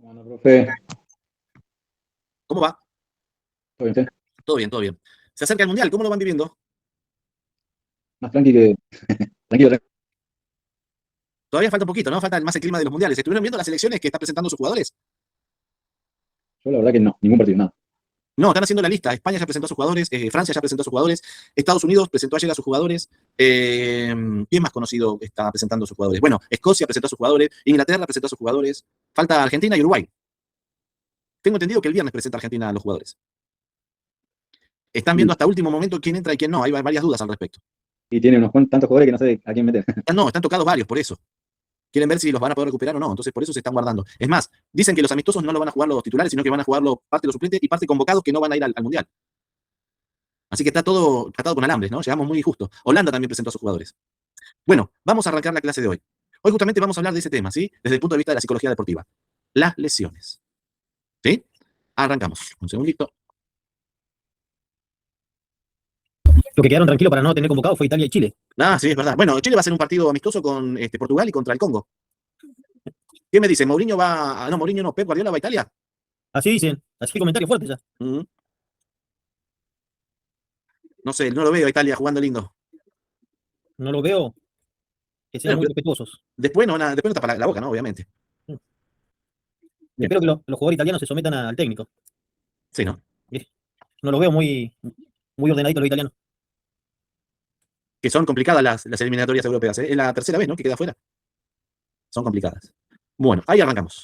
Bueno, profe, ¿Cómo va? ¿todo bien? ¿Usted? Todo bien, todo bien. Se acerca el Mundial, ¿cómo lo van viviendo? Más tranqui que. Tranquilo, tranquilo. Todavía falta un poquito, ¿no? Falta más el clima de los Mundiales. ¿Estuvieron viendo las selecciones que está presentando sus jugadores? Yo la verdad que no, ningún partido, nada. No, están haciendo la lista. España ya presentó a sus jugadores, Francia ya presentó a sus jugadores, Estados Unidos presentó ayer a sus jugadores. ¿Quién más conocido está presentando a sus jugadores? Bueno, Escocia presentó a sus jugadores, Inglaterra presentó a sus jugadores, falta Argentina y Uruguay. Tengo entendido que el viernes presenta Argentina a los jugadores. Están viendo Y, hasta último momento quién entra y quién no. Hay varias dudas al respecto. y tiene unos tantos jugadores que no sé a quién meter. No, están tocados varios, por eso. Quieren ver si los van a poder recuperar o no. Entonces, por eso se están guardando. Es más, dicen que los amistosos no lo van a jugar los titulares, sino que van a jugarlo parte de los suplentes y parte convocados que no van a ir al Mundial. Así que está todo tratado con alambres, ¿no? Llegamos muy justo. Holanda también presentó a sus jugadores. Bueno, vamos a arrancar la clase de hoy. Hoy justamente vamos a hablar de ese tema, ¿sí? Desde el punto de vista de la psicología deportiva. Las lesiones. ¿Sí? Arrancamos. Un segundito. Lo que quedaron tranquilos para no tener convocado fue Italia y Chile. Ah, sí, es verdad. Bueno, Chile va a hacer un partido amistoso con Portugal y contra el Congo. ¿Qué me dice? ¿Mourinho va? No, Mourinho no. ¿Pep Guardiola va a Italia? Así dicen, así que comentario fuerte ya. Mm. No sé, no lo veo a Italia jugando lindo. No lo veo que sean Bueno, muy respetuosos. después no tapa la boca, ¿no? Obviamente. Bien. Espero que los jugadores italianos se sometan al técnico. Sí, ¿no? No lo veo muy ordenaditos los italianos. Que son complicadas las eliminatorias europeas, ¿eh? Es la tercera vez, ¿no? Que queda fuera. Son complicadas. Bueno, ahí arrancamos.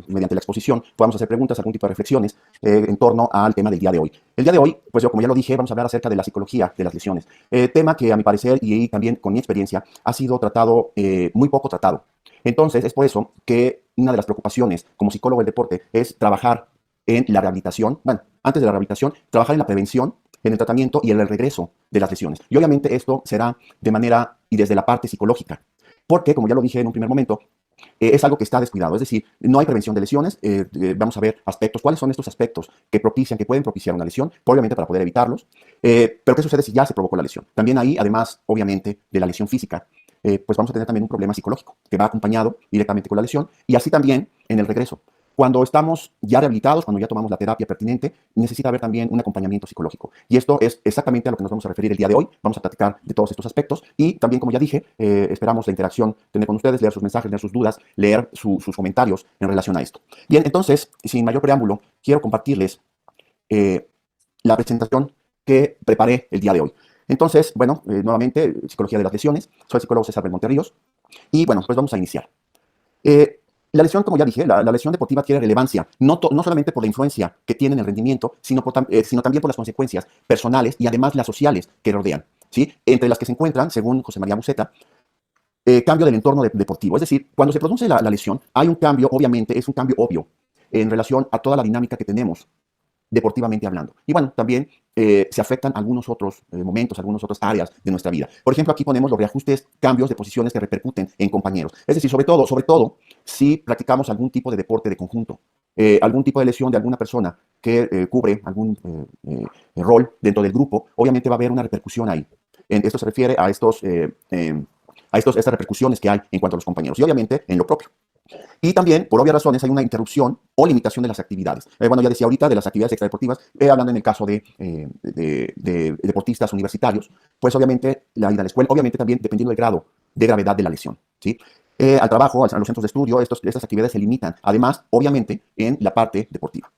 Mediante la exposición podamos hacer preguntas, algún tipo de reflexiones en torno al tema del día de hoy. El día de hoy, pues yo como ya lo dije, vamos a hablar acerca de la psicología de las lesiones. Tema que a mi parecer y también con mi experiencia ha sido tratado, muy poco tratado. Entonces es por eso que una de las preocupaciones como psicólogo del deporte es trabajar en la rehabilitación, bueno, antes de la rehabilitación, trabajar en la prevención, en el tratamiento y en el regreso de las lesiones. Y obviamente esto será de manera y desde la parte psicológica, porque como ya lo dije en un primer momento, es algo que está descuidado, es decir, no hay prevención de lesiones. Vamos a ver aspectos, cuáles son estos aspectos que pueden propiciar una lesión, obviamente para poder evitarlos, pero ¿qué sucede si ya se provocó la lesión? También ahí, además, obviamente, de la lesión física, pues vamos a tener también un problema psicológico que va acompañado directamente con la lesión y así también en el regreso. Cuando estamos ya rehabilitados, cuando ya tomamos la terapia pertinente, necesita haber también un acompañamiento psicológico. Y esto es exactamente a lo que nos vamos a referir el día de hoy. Vamos a platicar de todos estos aspectos y también, como ya dije, esperamos la interacción, tener con ustedes, leer sus mensajes, leer sus dudas, leer sus comentarios en relación a esto. Bien, entonces, sin mayor preámbulo, quiero compartirles la presentación que preparé el día de hoy. Entonces, bueno, nuevamente, Psicología de las Lesiones. Soy el psicólogo César Belmonte Ríos. Y bueno, pues vamos a iniciar. La lesión, como ya dije, la lesión deportiva tiene relevancia, no solamente por la influencia que tiene en el rendimiento, sino también por las consecuencias personales y además las sociales que rodean, ¿sí? Entre las que se encuentran, según José María Buceta, cambio del entorno deportivo. Es decir, cuando se produce la lesión, hay un cambio, obviamente, es un cambio obvio en relación a toda la dinámica que tenemos deportivamente hablando. Y bueno, también se afectan algunos otros momentos, algunas otras áreas de nuestra vida. Por ejemplo, aquí ponemos los reajustes, cambios de posiciones que repercuten en compañeros. Es decir, sobre todo, si practicamos algún tipo de deporte de conjunto, algún tipo de lesión de alguna persona que cubre algún rol dentro del grupo, obviamente va a haber una repercusión ahí. Esto se refiere a estas repercusiones que hay en cuanto a los compañeros y obviamente en lo propio. Y también, por obvias razones, hay una interrupción o limitación de las actividades. Bueno, ya decía ahorita de las actividades extradeportivas, hablando en el caso de deportistas universitarios, pues obviamente la ida a la escuela, obviamente también dependiendo del grado de gravedad de la lesión, ¿sí? Al trabajo, a los centros de estudio, estas actividades se limitan. Además, obviamente, en la parte deportiva.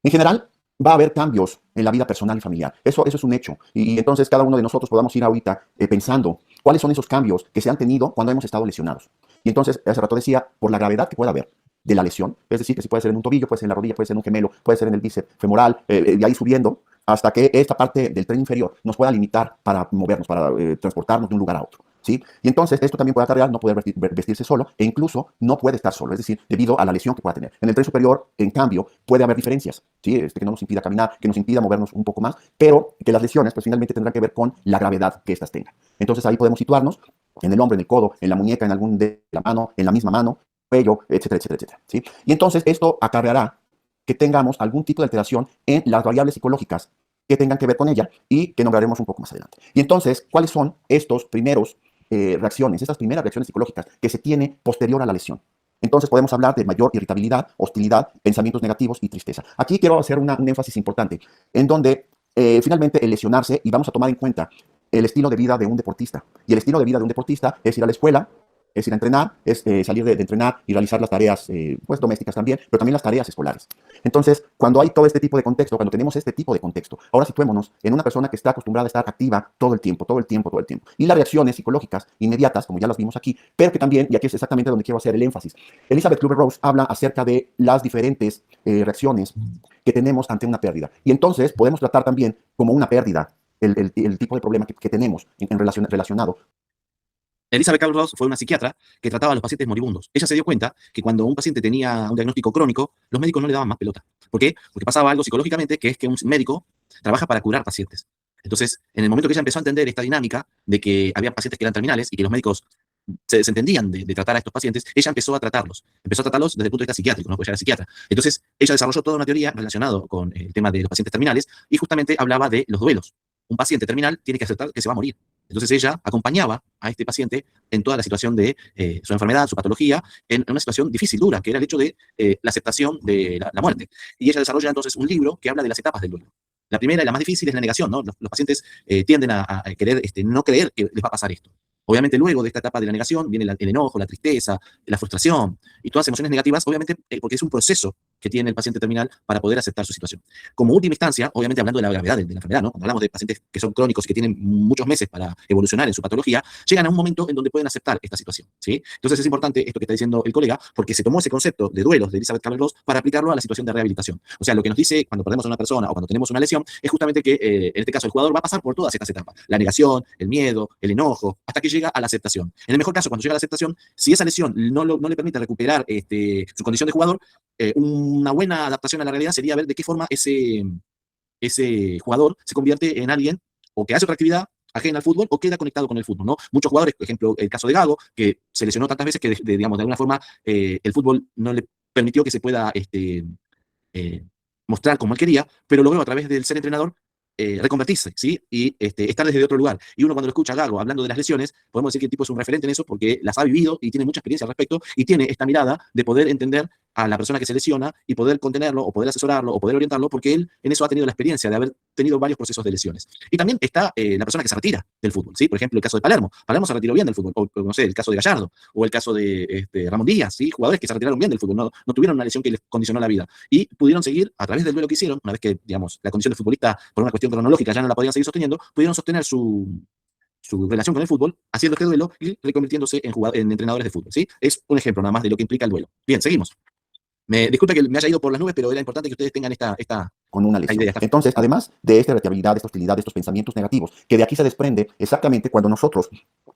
En general, va a haber cambios en la vida personal y familiar. Eso es un hecho. Y entonces cada uno de nosotros podamos ir ahorita pensando cuáles son esos cambios que se han tenido cuando hemos estado lesionados. Y entonces, hace rato decía, por la gravedad que pueda haber de la lesión, es decir, que si puede ser en un tobillo, puede ser en la rodilla, puede ser en un gemelo, puede ser en el bíceps femoral, y ahí subiendo hasta que esta parte del tren inferior nos pueda limitar para movernos, para transportarnos de un lugar a otro, ¿sí? Y entonces esto también puede acarrear no poder vestirse solo e incluso no puede estar solo, es decir, debido a la lesión que pueda tener. En el tren superior, en cambio, puede haber diferencias, ¿sí? Que no nos impida caminar, que nos impida movernos un poco más, pero que las lesiones pues finalmente tendrán que ver con la gravedad que éstas tengan. Entonces ahí podemos situarnos en el hombro, en el codo, en la muñeca, en algún de la mano, en la misma mano, cuello, etcétera, etcétera, etcétera, ¿sí? Y entonces esto acarreará que tengamos algún tipo de alteración en las variables psicológicas que tengan que ver con ella y que nombraremos un poco más adelante. Y entonces, ¿cuáles son estos primeros reacciones, estas primeras reacciones psicológicas que se tiene posterior a la lesión? Entonces podemos hablar de mayor irritabilidad, hostilidad, pensamientos negativos y tristeza. Aquí quiero hacer un énfasis importante, en donde finalmente el lesionarse, y vamos a tomar en cuenta el estilo de vida de un deportista. Y el estilo de vida de un deportista es ir a la escuela, es ir a entrenar, es salir de entrenar y realizar las tareas pues, domésticas también, pero también las tareas escolares. Entonces, cuando hay todo este tipo de contexto, cuando tenemos este tipo de contexto, ahora situémonos en una persona que está acostumbrada a estar activa todo el tiempo, todo el tiempo, todo el tiempo. Y las reacciones psicológicas inmediatas, como ya las vimos aquí, pero que también, y aquí es exactamente donde quiero hacer el énfasis, Elizabeth Kübler-Ross habla acerca de las diferentes reacciones que tenemos ante una pérdida. Y entonces podemos tratar también como una pérdida el tipo de problema que tenemos relacionado. Elizabeth Kübler-Ross fue una psiquiatra que trataba a los pacientes moribundos. Ella se dio cuenta que cuando un paciente tenía un diagnóstico crónico, los médicos no le daban más pelota. ¿Por qué? Porque pasaba algo psicológicamente, que es que un médico trabaja para curar pacientes. Entonces, en el momento que ella empezó a entender esta dinámica de que había pacientes que eran terminales y que los médicos se desentendían de tratar a estos pacientes, ella empezó a tratarlos. Empezó a tratarlos desde el punto de vista psiquiátrico, ¿no? Porque ella era psiquiatra. Entonces, ella desarrolló toda una teoría relacionada con el tema de los pacientes terminales y justamente hablaba de los duelos. Un paciente terminal tiene que aceptar que se va a morir. Entonces ella acompañaba a este paciente en toda la situación de su enfermedad, su patología, en una situación difícil, dura, que era el hecho de la aceptación de la muerte. Y ella desarrolla entonces un libro que habla de las etapas del duelo. La primera y la más difícil es la negación, ¿no? Los pacientes tienden a querer no creer que les va a pasar esto. Obviamente luego de esta etapa de la negación viene el enojo, la tristeza, la frustración y todas las emociones negativas, obviamente porque es un proceso que tiene el paciente terminal para poder aceptar su situación. Como última instancia, obviamente hablando de la gravedad de la enfermedad, ¿no? Cuando hablamos de pacientes que son crónicos y que tienen muchos meses para evolucionar en su patología, llegan a un momento en donde pueden aceptar esta situación, ¿sí? Entonces es importante esto que está diciendo el colega, porque se tomó ese concepto de duelos de Elizabeth Kübler-Ross para aplicarlo a la situación de rehabilitación. O sea, lo que nos dice cuando perdemos a una persona o cuando tenemos una lesión es justamente que en este caso el jugador va a pasar por todas estas etapas: la negación, el miedo, el enojo, hasta que llega a la aceptación. En el mejor caso, cuando llega a la aceptación, si esa lesión no le permite recuperar su condición de jugador, una buena adaptación a la realidad sería ver de qué forma ese jugador se convierte en alguien o que hace otra actividad ajena al fútbol o queda conectado con el fútbol, ¿no? Muchos jugadores, por ejemplo, el caso de Gago, que se lesionó tantas veces que, digamos, de alguna forma el fútbol no le permitió que se pueda mostrar como él quería, pero logró a través del ser entrenador reconvertirse, ¿sí? Y estar desde otro lugar. Y uno cuando lo escucha a Gago hablando de las lesiones, podemos decir que el tipo es un referente en eso porque las ha vivido y tiene mucha experiencia al respecto y tiene esta mirada de poder entender a la persona que se lesiona y poder contenerlo o poder asesorarlo o poder orientarlo porque él en eso ha tenido la experiencia de haber tenido varios procesos de lesiones. Y también está la persona que se retira del fútbol, ¿sí? Por ejemplo, el caso de Palermo. Palermo se retiró bien del fútbol, o no sé, el caso de Gallardo, o el caso de Ramón Díaz, ¿sí? Jugadores que se retiraron bien del fútbol, no tuvieron una lesión que les condicionó la vida y pudieron seguir a través del duelo que hicieron, una vez que, digamos, la condición de futbolista por una cuestión cronológica ya no la podían seguir sosteniendo, pudieron sostener su relación con el fútbol, haciendo este duelo y reconvirtiéndose en entrenadores de fútbol, ¿sí? Es un ejemplo nada más de lo que implica el duelo. Bien, seguimos. Disculpe que me haya ido por las nubes, pero era importante que ustedes tengan esta con una lesión. idea. Entonces, además de esta irritabilidad, de esta hostilidad, de estos pensamientos negativos, que de aquí se desprende exactamente cuando nosotros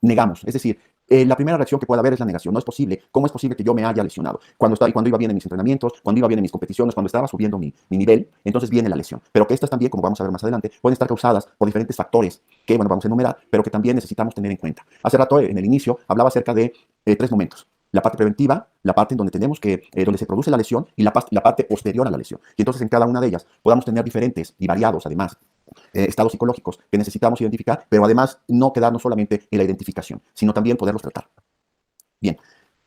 negamos. Es decir, la primera reacción que puede haber es la negación. No es posible. ¿Cómo es posible que yo me haya lesionado? Cuando iba bien en mis entrenamientos, cuando iba bien en mis competiciones, cuando estaba subiendo mi nivel, entonces viene la lesión. Pero que estas también, como vamos a ver más adelante, pueden estar causadas por diferentes factores que, bueno, vamos a enumerar, pero que también necesitamos tener en cuenta. Hace rato, en el inicio, hablaba acerca de 3 momentos. La parte preventiva, la parte en donde donde se produce la lesión y la parte posterior a la lesión. Y entonces en cada una de ellas podamos tener diferentes y variados, además, estados psicológicos que necesitamos identificar, pero además no quedarnos solamente en la identificación, sino también poderlos tratar. Bien.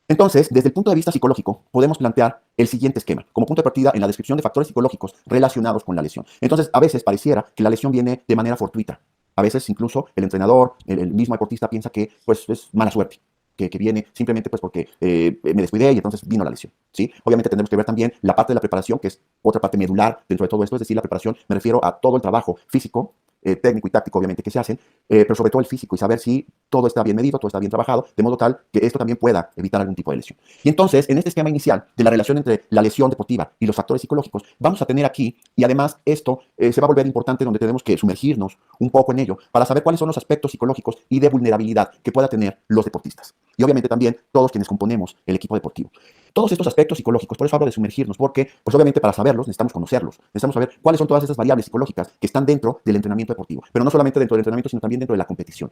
Entonces, desde el punto de vista psicológico, podemos plantear el siguiente esquema, como punto de partida en la descripción de factores psicológicos relacionados con la lesión. Entonces, a veces pareciera que la lesión viene de manera fortuita. A veces incluso el entrenador, el mismo deportista piensa que pues, es mala suerte. Que viene simplemente pues porque me descuidé y entonces vino la lesión, ¿sí? Obviamente tendremos que ver también la parte de la preparación, que es otra parte medular dentro de todo esto, es decir, la preparación, me refiero a todo el trabajo físico, técnico y táctico, obviamente, que se hacen, pero sobre todo el físico y saber si todo está bien medido, todo está bien trabajado, de modo tal que esto también pueda evitar algún tipo de lesión. Y entonces, en este esquema inicial de la relación entre la lesión deportiva y los factores psicológicos, vamos a tener aquí, y además esto se va a volver importante donde tenemos que sumergirnos un poco en ello para saber cuáles son los aspectos psicológicos y de vulnerabilidad que pueda tener los deportistas. Y obviamente también todos quienes componemos el equipo deportivo. Todos estos aspectos psicológicos, por eso hablo de sumergirnos, porque pues obviamente para saberlos necesitamos conocerlos, necesitamos saber cuáles son todas esas variables psicológicas que están dentro del entrenamiento deportivo, pero no solamente dentro del entrenamiento, sino también dentro de la competición.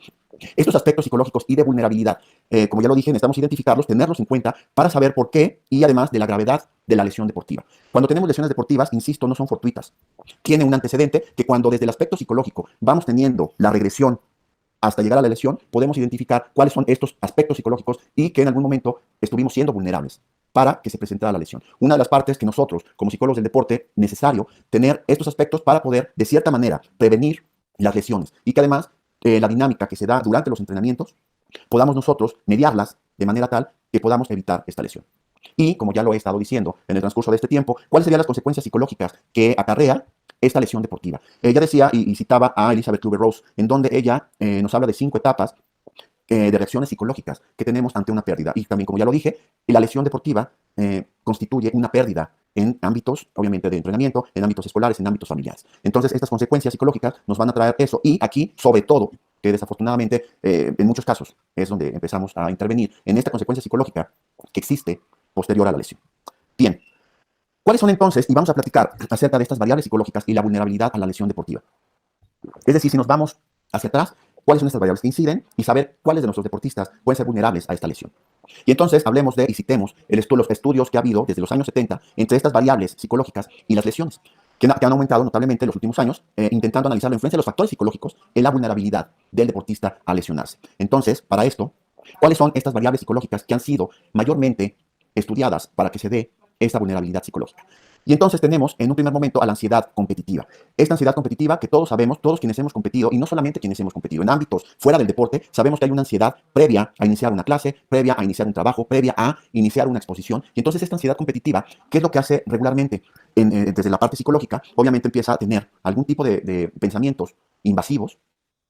Estos aspectos psicológicos y de vulnerabilidad, como ya lo dije, necesitamos identificarlos, tenerlos en cuenta para saber por qué y además de la gravedad de la lesión deportiva. Cuando tenemos lesiones deportivas, insisto, no son fortuitas. Tiene un antecedente que cuando desde el aspecto psicológico vamos teniendo la regresión hasta llegar a la lesión, podemos identificar cuáles son estos aspectos psicológicos y que en algún momento estuvimos siendo vulnerables para que se presentara la lesión. Una de las partes que nosotros, como psicólogos del deporte, necesario tener estos aspectos para poder, de cierta manera, prevenir las lesiones y que además la dinámica que se da durante los entrenamientos podamos nosotros mediarlas de manera tal que podamos evitar esta lesión. Y, como ya lo he estado diciendo en el transcurso de este tiempo, ¿cuáles serían las consecuencias psicológicas que acarrea esta lesión deportiva? Ella decía y citaba a Elizabeth Kübler-Ross, en donde ella nos habla de 5 etapas de reacciones psicológicas que tenemos ante una pérdida. Y también, como ya lo dije, la lesión deportiva constituye una pérdida en ámbitos, obviamente, de entrenamiento, en ámbitos escolares, en ámbitos familiares. Entonces, estas consecuencias psicológicas nos van a traer eso. Y aquí, sobre todo, que desafortunadamente, en muchos casos, es donde empezamos a intervenir en esta consecuencia psicológica que existe posterior a la lesión. Bien, ¿cuáles son entonces? Y vamos a platicar acerca de estas variables psicológicas y la vulnerabilidad a la lesión deportiva. Es decir, si nos vamos hacia atrás, ¿cuáles son estas variables que inciden? Y saber cuáles de nuestros deportistas pueden ser vulnerables a esta lesión. Y entonces hablemos de y citemos los estudios que ha habido desde los años 70 entre estas variables psicológicas y las lesiones, que han aumentado notablemente en los últimos años, intentando analizar la influencia de los factores psicológicos en la vulnerabilidad del deportista a lesionarse. Entonces, para esto, ¿cuáles son estas variables psicológicas que han sido mayormente estudiadas para que se dé esta vulnerabilidad psicológica? Y entonces tenemos en un primer momento a la ansiedad competitiva. Esta ansiedad competitiva que todos sabemos, todos quienes hemos competido, y no solamente quienes hemos competido, en ámbitos fuera del deporte, sabemos que hay una ansiedad previa a iniciar una clase, previa a iniciar un trabajo, previa a iniciar una exposición. Y entonces esta ansiedad competitiva, ¿qué es lo que hace regularmente? Desde la parte psicológica, obviamente empieza a tener algún tipo de pensamientos invasivos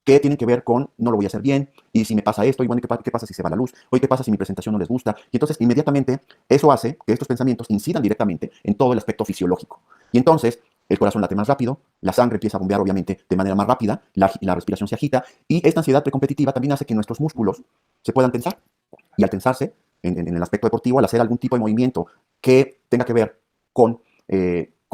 que tienen que ver con no lo voy a hacer bien, y si me pasa esto, y bueno, ¿qué pasa si se va la luz? ¿Qué pasa si mi presentación no les gusta? Y entonces inmediatamente eso hace que estos pensamientos incidan directamente en todo el aspecto fisiológico. Y entonces el corazón late más rápido, la sangre empieza a bombear obviamente de manera más rápida, la respiración se agita, y esta ansiedad precompetitiva también hace que nuestros músculos se puedan tensar. Y al tensarse, en el aspecto deportivo, al hacer algún tipo de movimiento que tenga que ver con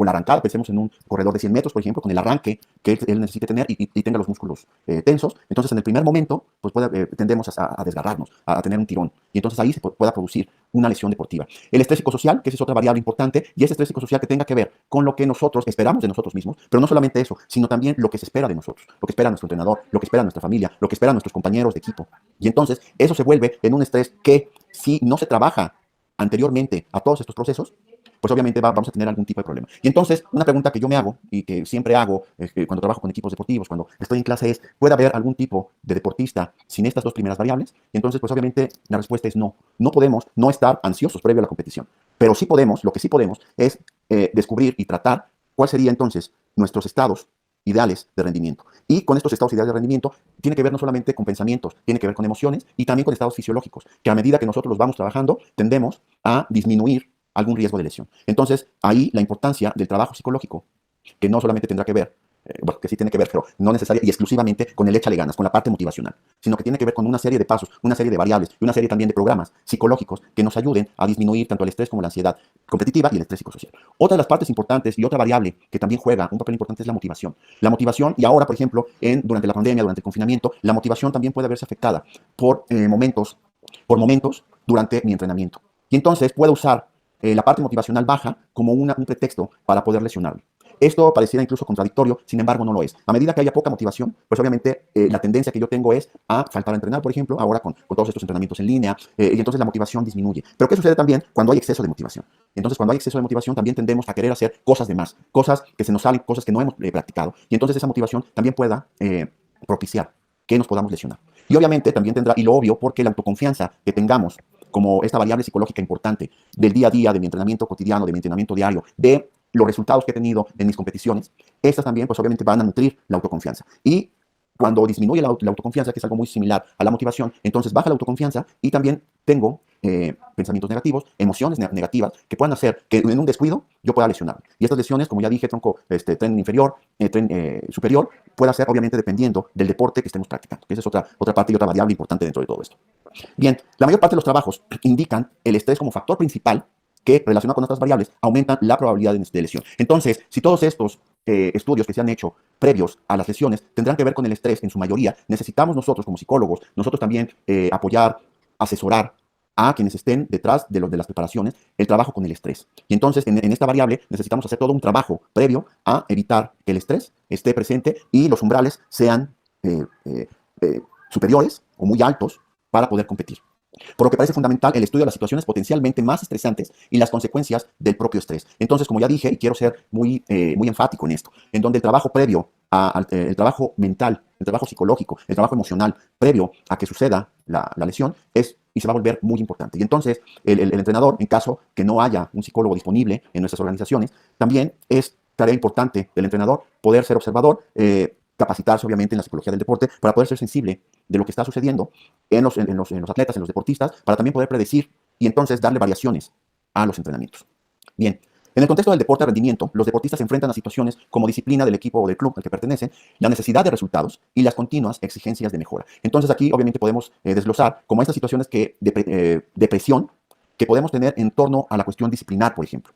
la arrancada, pensemos en un corredor de 100 metros, por ejemplo, con el arranque que él necesite tener y tenga los músculos tensos, entonces en el primer momento pues tendemos a desgarrarnos, a tener un tirón, y entonces ahí se pueda producir una lesión deportiva. El estrés psicosocial, que esa es otra variable importante, y ese estrés psicosocial que tenga que ver con lo que nosotros esperamos de nosotros mismos, pero no solamente eso, sino también lo que se espera de nosotros, lo que espera nuestro entrenador, lo que espera nuestra familia, lo que esperan nuestros compañeros de equipo. Y entonces eso se vuelve en un estrés que, si no se trabaja anteriormente a todos estos procesos, pues obviamente vamos a tener algún tipo de problema. Y entonces, una pregunta que yo me hago y que siempre hago cuando trabajo con equipos deportivos, cuando estoy en clase es, ¿puede haber algún tipo de deportista sin estas dos primeras variables? Y entonces, pues obviamente la respuesta es no. No podemos no estar ansiosos previo a la competición. Pero sí podemos, lo que sí podemos es descubrir y tratar cuál sería entonces nuestros estados ideales de rendimiento. Y con estos estados ideales de rendimiento tiene que ver no solamente con pensamientos, tiene que ver con emociones y también con estados fisiológicos, que a medida que nosotros los vamos trabajando, tendemos a disminuir algún riesgo de lesión. Entonces, ahí la importancia del trabajo psicológico, que no solamente tendrá que ver, bueno, que sí tiene que ver, pero no necesariamente y exclusivamente con el échale ganas, con la parte motivacional, sino que tiene que ver con una serie de pasos, una serie de variables y una serie también de programas psicológicos que nos ayuden a disminuir tanto el estrés como la ansiedad competitiva y el estrés psicosocial. Otra de las partes importantes y otra variable que también juega un papel importante es la motivación. La motivación, y ahora, por ejemplo, durante la pandemia, durante el confinamiento, la motivación también puede verse afectada por momentos durante mi entrenamiento. Y entonces puedo usar la parte motivacional baja como un pretexto para poder lesionarme. Esto pareciera incluso contradictorio, sin embargo no lo es. A medida que haya poca motivación, pues obviamente la tendencia que yo tengo es a faltar a entrenar, por ejemplo, ahora con todos estos entrenamientos en línea, y entonces la motivación disminuye. Pero ¿qué sucede también cuando hay exceso de motivación? Entonces cuando hay exceso de motivación también tendemos a querer hacer cosas de más, cosas que se nos salen, cosas que no hemos practicado. Y entonces esa motivación también pueda propiciar que nos podamos lesionar. Y obviamente también tendrá, y lo obvio, porque la autoconfianza que tengamos como esta variable psicológica importante del día a día, de mi entrenamiento cotidiano, de mi entrenamiento diario, de los resultados que he tenido en mis competiciones, estas también pues obviamente van a nutrir la autoconfianza. Y cuando disminuye la autoconfianza, que es algo muy similar a la motivación, entonces baja la autoconfianza y también tengo pensamientos negativos, emociones negativas que puedan hacer que en un descuido yo pueda lesionarme. Y estas lesiones, como ya dije, tronco, tren inferior, tren superior, puede ser obviamente dependiendo del deporte que estemos practicando. Esa es otra parte y otra variable importante dentro de todo esto. Bien, la mayor parte de los trabajos indican el estrés como factor principal que, relacionado con otras variables, aumentan la probabilidad de lesión. Entonces, si todos estos estudios que se han hecho previos a las lesiones tendrán que ver con el estrés en su mayoría. Necesitamos nosotros como psicólogos, nosotros también apoyar, asesorar a quienes estén detrás de las preparaciones, el trabajo con el estrés. Y entonces, en esta variable, necesitamos hacer todo un trabajo previo a evitar que el estrés esté presente y los umbrales sean superiores o muy altos para poder competir. Por lo que parece fundamental el estudio de las situaciones potencialmente más estresantes y las consecuencias del propio estrés. Entonces, como ya dije, y quiero ser muy enfático en esto, en donde el trabajo previo, el trabajo mental, el trabajo psicológico, el trabajo emocional, previo a que suceda la lesión, es y se va a volver muy importante. Y entonces, el entrenador, en caso que no haya un psicólogo disponible en nuestras organizaciones, también es tarea importante del entrenador poder ser observador, capacitarse obviamente en la psicología del deporte para poder ser sensible de lo que está sucediendo en los atletas, en los deportistas, para también poder predecir y entonces darle variaciones a los entrenamientos. Bien, en el contexto del deporte de rendimiento, los deportistas se enfrentan a situaciones como disciplina del equipo o del club al que pertenecen, la necesidad de resultados y las continuas exigencias de mejora. Entonces aquí obviamente podemos desglosar como estas situaciones de presión que podemos tener en torno a la cuestión disciplinar, por ejemplo,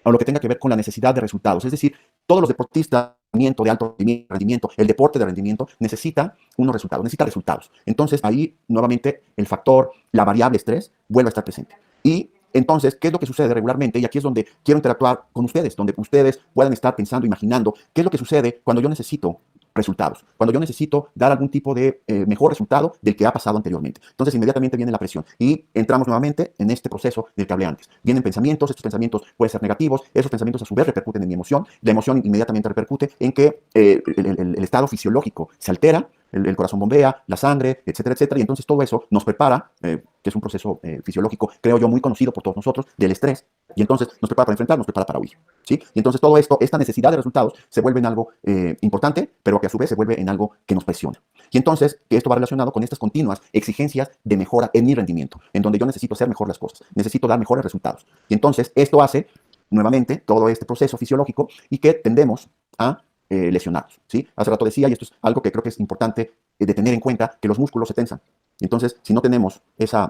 o lo que tenga que ver con la necesidad de resultados. Es decir, todos los deportistas de alto rendimiento, el deporte de rendimiento necesita unos resultados, necesita resultados. Entonces ahí nuevamente el factor, la variable estrés vuelve a estar presente. Y entonces, ¿qué es lo que sucede regularmente? Y aquí es donde quiero interactuar con ustedes, donde ustedes puedan estar pensando, imaginando, qué es lo que sucede cuando yo necesito resultados, cuando yo necesito dar algún tipo de mejor resultado del que ha pasado anteriormente. Entonces, inmediatamente viene la presión y entramos nuevamente en este proceso del que hablé antes. Vienen pensamientos, estos pensamientos pueden ser negativos, esos pensamientos a su vez repercuten en mi emoción, la emoción inmediatamente repercute en que el estado fisiológico se altera, el corazón bombea, la sangre, etcétera, etcétera, y entonces todo eso nos prepara, que es un proceso fisiológico, creo yo, muy conocido por todos nosotros, del estrés, y entonces nos prepara para enfrentar, nos prepara para huir, ¿sí? Y entonces todo esto, esta necesidad de resultados, se vuelve en algo importante, pero que a su vez se vuelve en algo que nos presiona. Y entonces, que esto va relacionado con estas continuas exigencias de mejora en mi rendimiento, en donde yo necesito hacer mejor las cosas, necesito dar mejores resultados. Y entonces, esto hace, nuevamente, todo este proceso fisiológico y que tendemos a lesionados, ¿sí? Hace rato decía, y esto es algo que creo que es importante de tener en cuenta, que los músculos se tensan. Entonces, si no tenemos ese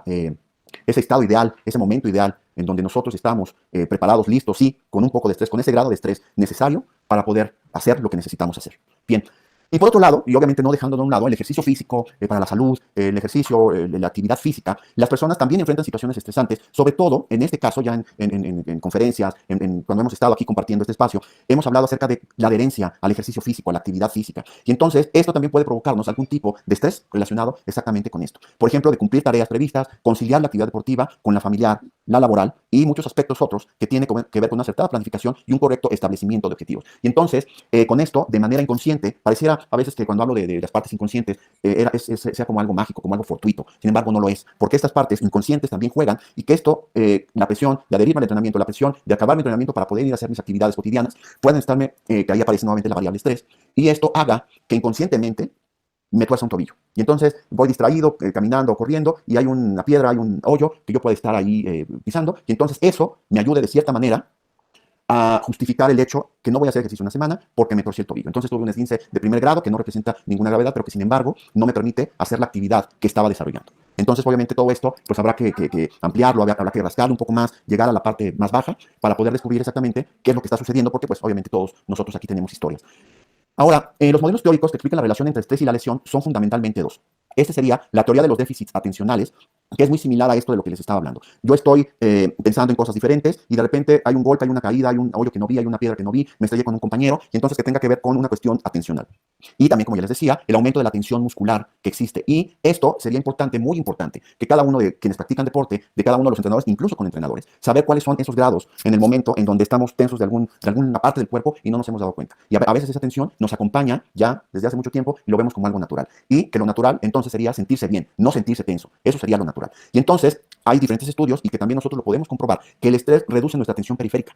estado ideal, ese momento ideal en donde nosotros estamos preparados, listos, sí, con un poco de estrés, con ese grado de estrés necesario para poder hacer lo que necesitamos hacer. Bien. Y por otro lado, y obviamente no dejando de un lado, el ejercicio físico para la salud, el ejercicio, la actividad física, las personas también enfrentan situaciones estresantes, sobre todo, en este caso, ya en conferencias, cuando hemos estado aquí compartiendo este espacio, hemos hablado acerca de la adherencia al ejercicio físico, a la actividad física. Y entonces, esto también puede provocarnos algún tipo de estrés relacionado exactamente con esto. Por ejemplo, de cumplir tareas previstas, conciliar la actividad deportiva con la familiar, la laboral y muchos aspectos otros que tienen que ver con una acertada planificación y un correcto establecimiento de objetivos. Y entonces, con esto, de manera inconsciente, pareciera a veces que cuando hablo de las partes inconscientes, sea como algo mágico, como algo fortuito. Sin embargo, no lo es, porque estas partes inconscientes también juegan y que esto, la presión de adherirme al entrenamiento, la presión de acabar mi entrenamiento para poder ir a hacer mis actividades cotidianas, pueden estarme, que ahí aparece nuevamente la variable estrés, y esto haga que inconscientemente me tuerza un tobillo. Y entonces voy distraído, caminando o corriendo, y hay una piedra, hay un hoyo que yo puedo estar ahí pisando, y entonces eso me ayude de cierta manera a justificar el hecho que no voy a hacer ejercicio una semana porque me torcí el tobillo. Entonces tuve un esguince de primer grado que no representa ninguna gravedad, pero que sin embargo no me permite hacer la actividad que estaba desarrollando. Entonces obviamente todo esto pues habrá que ampliarlo, habrá que rascarlo un poco más, llegar a la parte más baja para poder descubrir exactamente qué es lo que está sucediendo, porque pues obviamente todos nosotros aquí tenemos historias. Ahora, los modelos teóricos que explican la relación entre estrés y la lesión son fundamentalmente dos. Este sería la teoría de los déficits atencionales, que es muy similar a esto de lo que les estaba hablando. Yo estoy pensando en cosas diferentes y de repente hay un golpe, hay una caída, hay un hoyo que no vi, hay una piedra que no vi, me estrellé con un compañero, y entonces que tenga que ver con una cuestión atencional. Y también, como ya les decía, el aumento de la tensión muscular que existe. Y esto sería importante, muy importante, que cada uno de quienes practican deporte, de cada uno de los entrenadores, incluso con entrenadores, saber cuáles son esos grados en el momento en donde estamos tensos de alguna parte del cuerpo y no nos hemos dado cuenta. Y a veces esa tensión nos acompaña ya desde hace mucho tiempo y lo vemos como algo natural. Y que lo natural entonces sería sentirse bien, no sentirse tenso. Eso sería lo natural. Y entonces hay diferentes estudios y que también nosotros lo podemos comprobar, que el estrés reduce nuestra tensión periférica.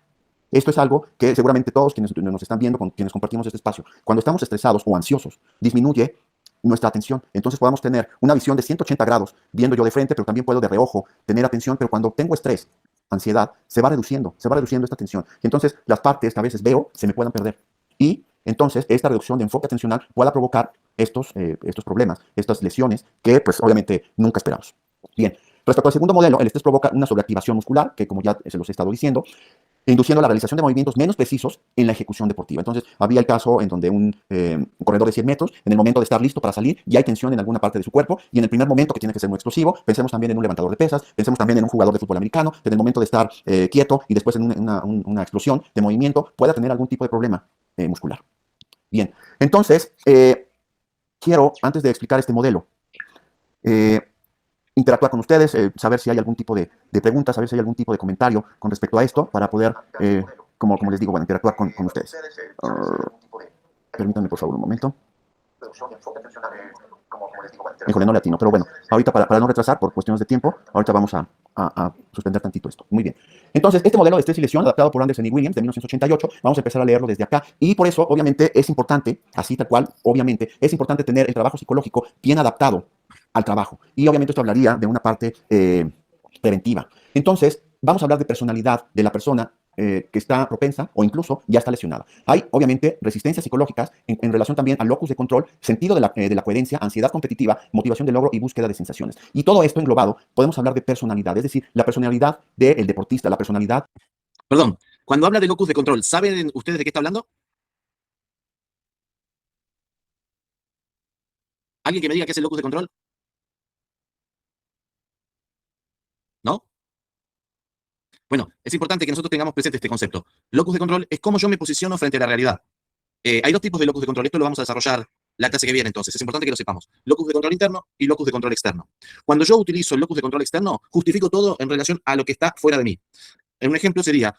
Esto es algo que seguramente todos quienes nos están viendo, con quienes compartimos este espacio, cuando estamos estresados o ansiosos, disminuye nuestra atención. Entonces podamos tener una visión de 180 grados, viendo yo de frente, pero también puedo de reojo tener atención, pero cuando tengo estrés, ansiedad, se va reduciendo esta atención. Y entonces las partes que a veces veo se me puedan perder. Y entonces esta reducción de enfoque atencional pueda provocar estos problemas, estas lesiones que pues obviamente nunca esperamos. Bien, respecto al segundo modelo, el estrés provoca una sobreactivación muscular, que como ya se los he estado diciendo, induciendo la realización de movimientos menos precisos en la ejecución deportiva. Entonces, había el caso en donde un corredor de 100 metros, en el momento de estar listo para salir, ya hay tensión en alguna parte de su cuerpo, y en el primer momento, que tiene que ser muy explosivo, pensemos también en un levantador de pesas, pensemos también en un jugador de fútbol americano, en el momento de estar quieto y después en una explosión de movimiento, pueda tener algún tipo de problema muscular. Bien, entonces, quiero, antes de explicar este modelo, interactuar con ustedes, saber si hay algún tipo de preguntas, saber si hay algún tipo de comentario con respecto a esto, para poder, como les digo, bueno, interactuar con ustedes. Permítanme, por favor, un momento. Híjole, no le atino, pero bueno, ahorita para no retrasar, por cuestiones de tiempo, ahorita vamos a suspender tantito esto. Muy bien. Entonces, este modelo de estrés y lesión, adaptado por Anderson y Williams, de 1988, vamos a empezar a leerlo desde acá, y por eso, obviamente, es importante, así tal cual, obviamente, es importante tener el trabajo psicológico bien adaptado al trabajo. Y obviamente esto hablaría de una parte preventiva. Entonces, vamos a hablar de personalidad de la persona que está propensa o incluso ya está lesionada. Hay, obviamente, resistencias psicológicas en relación también al locus de control, sentido de la coherencia, ansiedad competitiva, motivación de logro y búsqueda de sensaciones. Y todo esto englobado, podemos hablar de personalidad, es decir, la personalidad del deportista, la personalidad. Perdón, cuando habla de locus de control, ¿saben ustedes de qué está hablando? ¿Alguien que me diga qué es el locus de control? ¿No? Bueno, es importante que nosotros tengamos presente este concepto. Locus de control es cómo yo me posiciono frente a la realidad. Hay dos tipos de locus de control. Esto lo vamos a desarrollar la clase que viene, entonces. Es importante que lo sepamos. Locus de control interno y locus de control externo. Cuando yo utilizo el locus de control externo, justifico todo en relación a lo que está fuera de mí. Un ejemplo sería,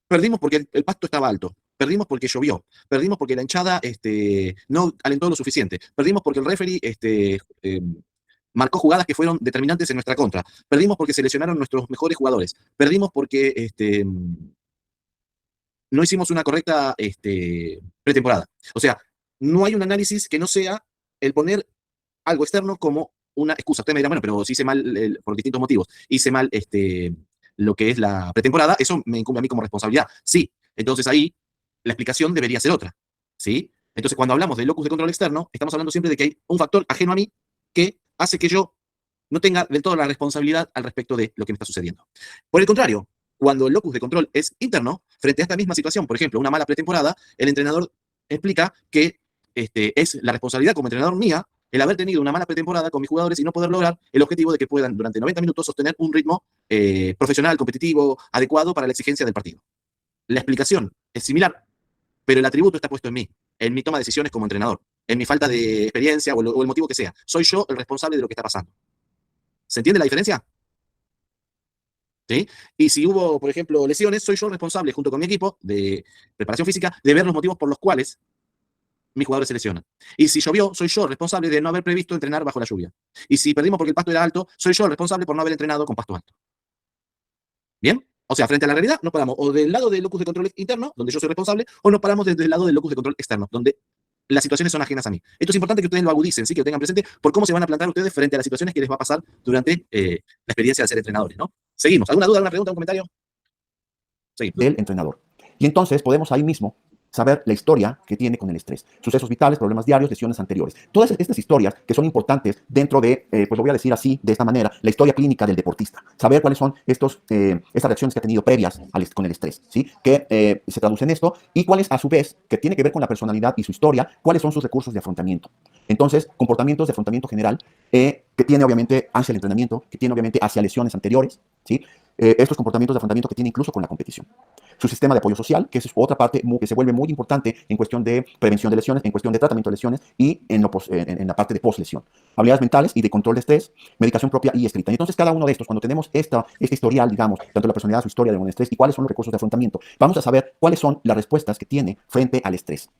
perdimos porque el pasto estaba alto. Perdimos porque llovió. Perdimos porque la hinchada no alentó lo suficiente. Perdimos porque el referee marcó jugadas que fueron determinantes en nuestra contra. Perdimos porque se lesionaron nuestros mejores jugadores. Perdimos porque no hicimos una correcta pretemporada. O sea, no hay un análisis que no sea el poner algo externo como una excusa. Usted me dirá, bueno, pero si hice mal por distintos motivos, hice mal lo que es la pretemporada, eso me incumbe a mí como responsabilidad. Sí, entonces ahí la explicación debería ser otra. ¿Sí? Entonces, cuando hablamos de locus de control externo, estamos hablando siempre de que hay un factor ajeno a mí que hace que yo no tenga del todo la responsabilidad al respecto de lo que me está sucediendo. Por el contrario, cuando el locus de control es interno, frente a esta misma situación, por ejemplo, una mala pretemporada, el entrenador explica que es la responsabilidad como entrenador mía el haber tenido una mala pretemporada con mis jugadores y no poder lograr el objetivo de que puedan durante 90 minutos sostener un ritmo profesional, competitivo, adecuado para la exigencia del partido. La explicación es similar, pero el atributo está puesto en mi toma de decisiones como entrenador, en mi falta de experiencia o el motivo que sea. Soy yo el responsable de lo que está pasando. ¿Se entiende la diferencia? ¿Sí? Y si hubo, por ejemplo, lesiones, soy yo responsable, junto con mi equipo de preparación física, de ver los motivos por los cuales mis jugadores se lesionan. Y si llovió, soy yo responsable de no haber previsto entrenar bajo la lluvia. Y si perdimos porque el pasto era alto, soy yo responsable por no haber entrenado con pasto alto. ¿Bien? O sea, frente a la realidad, nos paramos o del lado del locus de control interno, donde yo soy responsable, o nos paramos desde el lado del locus de control externo, donde las situaciones son ajenas a mí. Esto es importante que ustedes lo agudicen, ¿sí? Que lo tengan presente por cómo se van a plantar ustedes frente a las situaciones que les va a pasar durante la experiencia de ser entrenadores, ¿no? Seguimos. ¿Alguna duda, alguna pregunta, un comentario? Seguimos. Del entrenador. Y entonces podemos ahí mismo saber la historia que tiene con el estrés, sucesos vitales, problemas diarios, lesiones anteriores. Todas estas historias que son importantes dentro de, pues lo voy a decir así, de esta manera, la historia clínica del deportista. Saber cuáles son estas reacciones que ha tenido previas con el estrés, ¿sí? Que se traduce en esto y cuáles a su vez, que tiene que ver con la personalidad y su historia, cuáles son sus recursos de afrontamiento. Entonces, comportamientos de afrontamiento general que tiene obviamente hacia el entrenamiento, que tiene obviamente hacia lesiones anteriores, ¿sí? Estos comportamientos de afrontamiento que tiene incluso con la competición. Su sistema de apoyo social, que es otra parte que se vuelve muy importante en cuestión de prevención de lesiones, en cuestión de tratamiento de lesiones y en la parte de poslesión. Habilidades mentales y de control de estrés, medicación propia y escrita. Y entonces cada uno de estos, cuando tenemos este historial, digamos, tanto la personalidad, su historia de un estrés y cuáles son los recursos de afrontamiento, vamos a saber cuáles son las respuestas que tiene frente al estrés.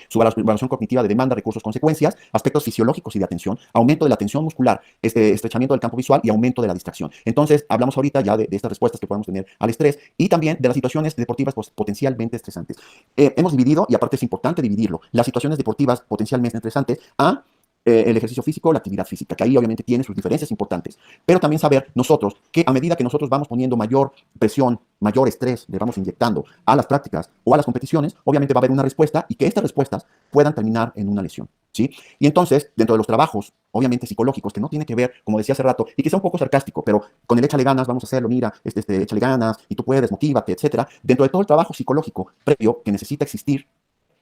Su evaluación cognitiva de demanda, recursos, consecuencias, aspectos fisiológicos y de atención, aumento de la tensión muscular, estrechamiento del campo visual y aumento de la distracción. Entonces, hablamos ahorita ya de estas respuestas que podemos tener al estrés y también de las situaciones deportivas potencialmente estresantes. Hemos dividido, y aparte es importante dividirlo, las situaciones deportivas potencialmente estresantes a el ejercicio físico, la actividad física, que ahí obviamente tiene sus diferencias importantes, pero también saber nosotros que a medida que nosotros vamos poniendo mayor presión, mayor estrés, le vamos inyectando a las prácticas o a las competiciones, obviamente va a haber una respuesta y que estas respuestas puedan terminar en una lesión. ¿sí? Y entonces, dentro de los trabajos, obviamente psicológicos, que no tiene que ver, como decía hace rato, y que sea un poco sarcástico, pero con el échale ganas, vamos a hacerlo, mira, échale ganas, y tú puedes, motívate, etcétera, dentro de todo el trabajo psicológico previo que necesita existir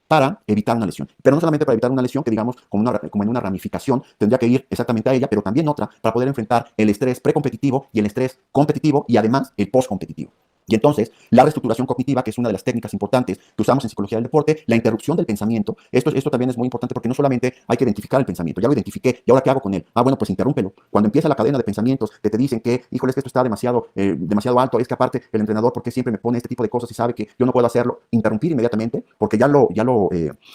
para evitar una lesión. Pero no solamente para evitar una lesión, que digamos, como en una ramificación, tendría que ir exactamente a ella, pero también otra para poder enfrentar el estrés precompetitivo y el estrés competitivo y además el postcompetitivo. Y entonces, la reestructuración cognitiva, que es una de las técnicas importantes que usamos en psicología del deporte, la interrupción del pensamiento, esto también es muy importante porque no solamente hay que identificar el pensamiento, ya lo identifiqué, ¿y ahora qué hago con él? Ah, bueno, pues interrúmpelo. Cuando empieza la cadena de pensamientos que te dicen que, híjole, es que esto está demasiado alto, es que aparte el entrenador, ¿por qué siempre me pone este tipo de cosas y sabe que yo no puedo hacerlo? Interrumpir inmediatamente, porque ya lo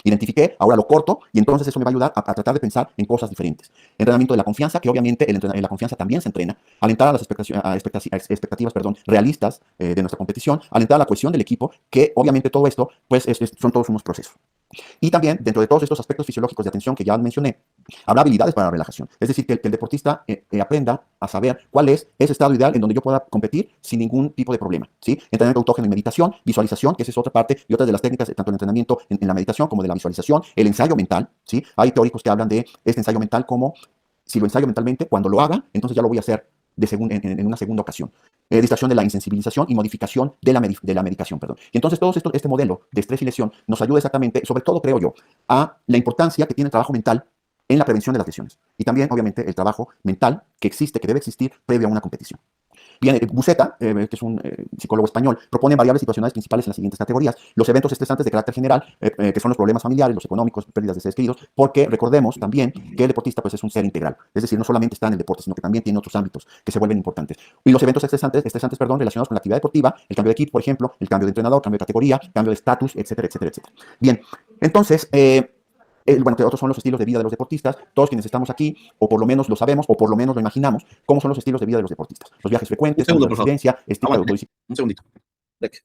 identifiqué, ahora lo corto, y entonces eso me va a ayudar a tratar de pensar en cosas diferentes. Entrenamiento de la confianza, que obviamente la confianza también se entrena, alentar a las expectativas realistas de nuestra competición, alentar a la cohesión del equipo, que obviamente todo esto pues son todos unos procesos. Y también, dentro de todos estos aspectos fisiológicos de atención que ya mencioné, habrá habilidades para la relajación. Es decir, que el deportista aprenda a saber cuál es ese estado ideal en donde yo pueda competir sin ningún tipo de problema, ¿sí? Entrenamiento autógeno y meditación, visualización, que esa es otra parte, y otra de las técnicas, tanto el entrenamiento en la meditación como de la visualización, el ensayo mental, ¿sí? Hay teóricos que hablan de este ensayo mental como, si lo ensayo mentalmente, cuando lo haga, entonces ya lo voy a hacer en una segunda ocasión. Distracción de la insensibilización y modificación de la medicación, perdón. Y entonces todo este modelo de estrés y lesión nos ayuda exactamente, sobre todo creo yo, a la importancia que tiene el trabajo mental en la prevención de las lesiones. Y también, obviamente, el trabajo mental que existe, que debe existir previo a una competición. Bien, Buceta, que es un psicólogo español, propone variables situacionales principales en las siguientes categorías. Los eventos estresantes de carácter general, que son los problemas familiares, los económicos, pérdidas de seres queridos, porque recordemos también que el deportista pues, es un ser integral. Es decir, no solamente está en el deporte, sino que también tiene otros ámbitos que se vuelven importantes. Y los eventos estresantes relacionados con la actividad deportiva, el cambio de equipo, por ejemplo, el cambio de entrenador, cambio de categoría, cambio de estatus, etcétera, etcétera, etcétera. Bien, entonces, bueno, que otros son los estilos de vida de los deportistas. Todos quienes estamos aquí, o por lo menos lo sabemos, o por lo menos lo imaginamos, cómo son los estilos de vida de los deportistas. Los viajes frecuentes, Un segundo, la por favor. residencia, estilo de Aguante. autodisciplina. Un segundito. Rec.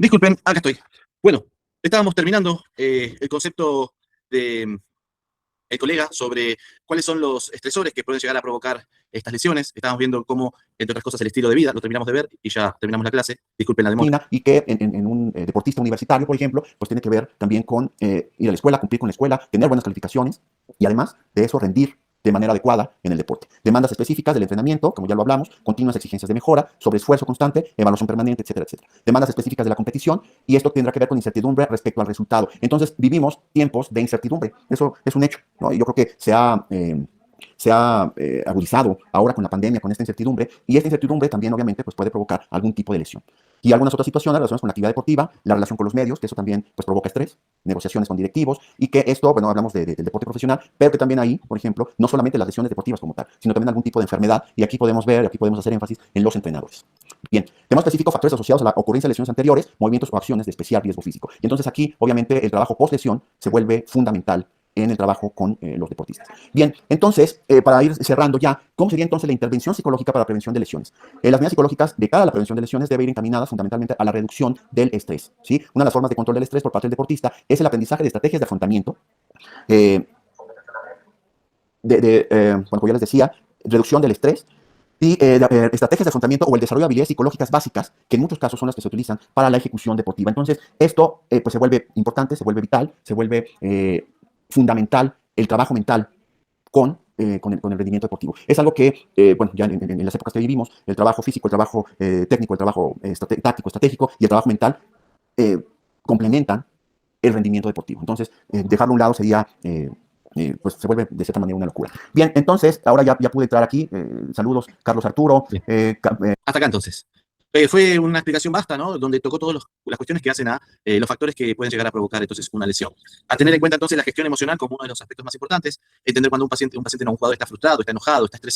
Disculpen, acá estoy. Bueno, estábamos terminando el concepto de el colega sobre cuáles son los estresores que pueden llegar a provocar estas lesiones. Estábamos viendo cómo, entre otras cosas, el estilo de vida, lo terminamos de ver y ya terminamos la clase. Disculpen la demora. Y que en un deportista universitario, por ejemplo, pues tiene que ver también con ir a la escuela, cumplir con la escuela, tener buenas calificaciones y además de eso rendir de manera adecuada en el deporte. Demandas específicas del entrenamiento, como ya lo hablamos, continuas exigencias de mejora, sobre esfuerzo constante, evaluación permanente, etcétera, etcétera. Demandas específicas de la competición y esto tendrá que ver con incertidumbre respecto al resultado. Entonces vivimos tiempos de incertidumbre, eso es un hecho, ¿no? Y yo creo que se ha agudizado ahora con la pandemia, con esta incertidumbre, y esta incertidumbre también obviamente pues, puede provocar algún tipo de lesión. Y algunas otras situaciones relacionadas con la actividad deportiva, la relación con los medios, que eso también pues, provoca estrés, negociaciones con directivos, y que esto, bueno, hablamos del deporte profesional, pero que también ahí, por ejemplo, no solamente las lesiones deportivas como tal, sino también algún tipo de enfermedad, y aquí podemos ver, aquí podemos hacer énfasis en los entrenadores. Bien, tema específico, factores asociados a la ocurrencia de lesiones anteriores, movimientos o acciones de especial riesgo físico. Y entonces aquí, obviamente, el trabajo post-lesión se vuelve fundamental en el trabajo con los deportistas. Bien, entonces, para ir cerrando ya, ¿cómo sería entonces la intervención psicológica para la prevención de lesiones? Las medidas psicológicas de cara a la prevención de lesiones deben ir encaminadas fundamentalmente a la reducción del estrés, ¿sí? Una de las formas de control del estrés por parte del deportista es el aprendizaje de estrategias de afrontamiento, bueno, como ya les decía, reducción del estrés, y estrategias de afrontamiento o el desarrollo de habilidades psicológicas básicas, que en muchos casos son las que se utilizan para la ejecución deportiva. Entonces, esto pues se vuelve importante, se vuelve vital, se vuelve fundamental el trabajo mental con el rendimiento deportivo. Es algo que, bueno, ya en las épocas que vivimos, el trabajo físico, el trabajo técnico, el trabajo táctico, estratégico y el trabajo mental complementan el rendimiento deportivo. Entonces, dejarlo a un lado sería... pues se vuelve de cierta manera una locura. Bien, entonces, ahora ya pude entrar aquí. Saludos, Carlos Arturo. Hasta acá entonces. Fue una explicación vasta, ¿no? Donde tocó todas las cuestiones que hacen a los factores que pueden llegar a provocar entonces una lesión. A tener en cuenta entonces la gestión emocional como uno de los aspectos más importantes, entender cuando un paciente no, un jugador está frustrado, está enojado, está estresado.